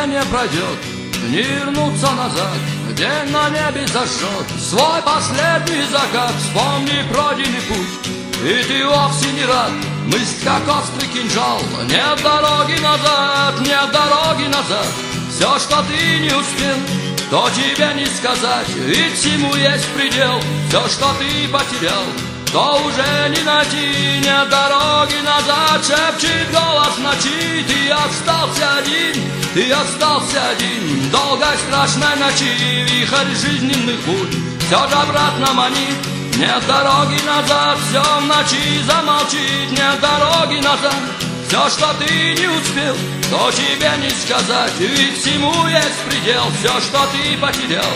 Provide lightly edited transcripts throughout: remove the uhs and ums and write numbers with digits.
не пройдет, не вернуться назад. День на небе зажжет свой последний закат. Вспомни пройденный путь, и ты вовсе не рад. Мысль, как острый кинжал, нет дороги назад, нет дороги назад. Все, что ты не успел, то тебе не сказать, ведь всему есть предел. Все, что ты потерял, то уже не найти, нет дороги назад. Шепчет голос ночи, ты остался один, ты остался один. В долгой страшной ночи вихрь жизненных бурь все же обратно манит. Нет дороги назад, все в ночи замолчит, нет дороги назад. Все, что ты не успел, то тебе не сказать, ведь всему есть предел. Все, что ты потерял,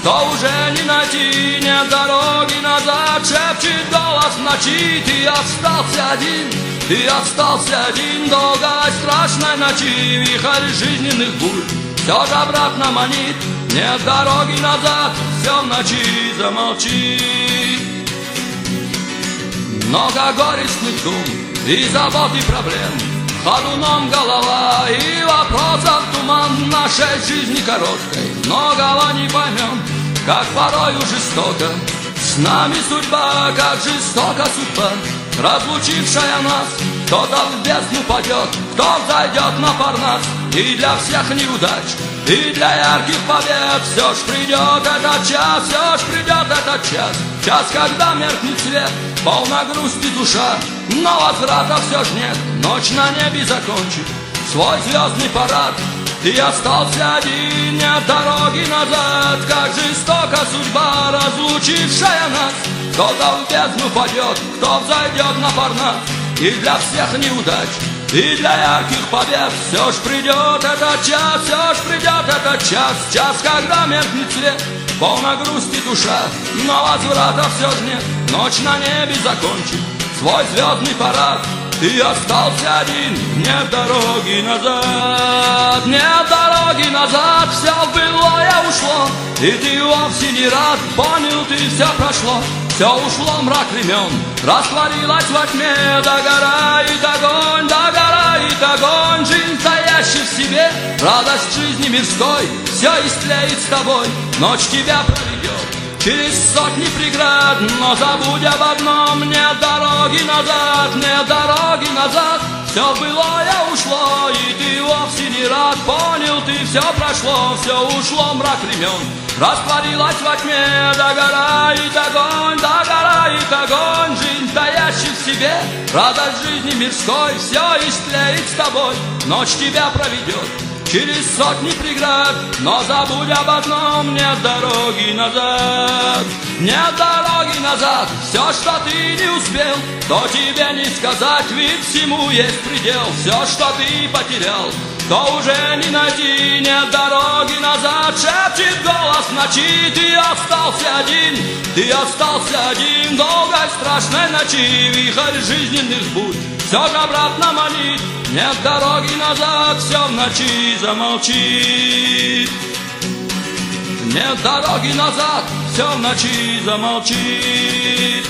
то уже не найти, нет дороги назад. Шепчет голос ночи, ты остался один, ты остался один. В долгой страшной ночи вихрь жизненных бурь все же обратно манит. Нет дороги назад, все в ночи замолчит. Много горестных дум и забот и проблем, ходуном голова и вопросов туман. Нашей жизни короткой многого не поймем, как порою жестоко с нами судьба, как жестока судьба, разлучившая нас. Кто-то в бездну падет, кто взойдет на Парнас. И для всех неудач, и для ярких побед все ж придет этот час, все ж придет этот час. Час, когда меркнет свет, полна грусти душа, но возврата все ж нет. Ночь на небе закончит свой звездный парад. Ты остался один, нет дороги назад, как жестока судьба, разлучившая нас. Кто-то в бездну падет, кто взойдет на Парнас. И для всех неудач, и для ярких побед все ж придет этот час, все ж придет этот час. Час, когда меркнет свет, полна грусти душа, но возврата все ж нет. Ночь на небе закончит свой звездный парад. Ты остался один, нет дороги назад, нет дороги назад. Все былое ушло, и ты вовсе не рад. Понял ты, все прошло, все ушло, мрак времен растворилась во тьме. Догорает огонь, догорает огонь. Жизнь, таящий в себе радость жизни мирской, все истлеет с тобой. Ночь тебя проведет через сотни преград, но забудь об одном: нет дороги назад, нет дороги назад. Все былое ушло, и ты вовсе не рад. Понял ты, все прошло, все ушло, мрак времен растворилась во тьме. Догорает огонь, догорает огонь. Жизнь, таящий в себе радость жизни мирской, все истлеет с тобой. Ночь тебя проведет через сотни преград, но забудь об одном: нет дороги назад, нет дороги назад. Все, что ты не успел, то тебе не сказать, ведь всему есть предел. Все, что ты потерял, то уже не найти, нет дороги назад. Шепчет голос ночи, ты остался один, ты остался один. В долгой страшной ночи вихрь жизненных бурь все же обратно манит. Нет дороги назад, все в ночи замолчит. Нет дороги назад, все в ночи замолчит.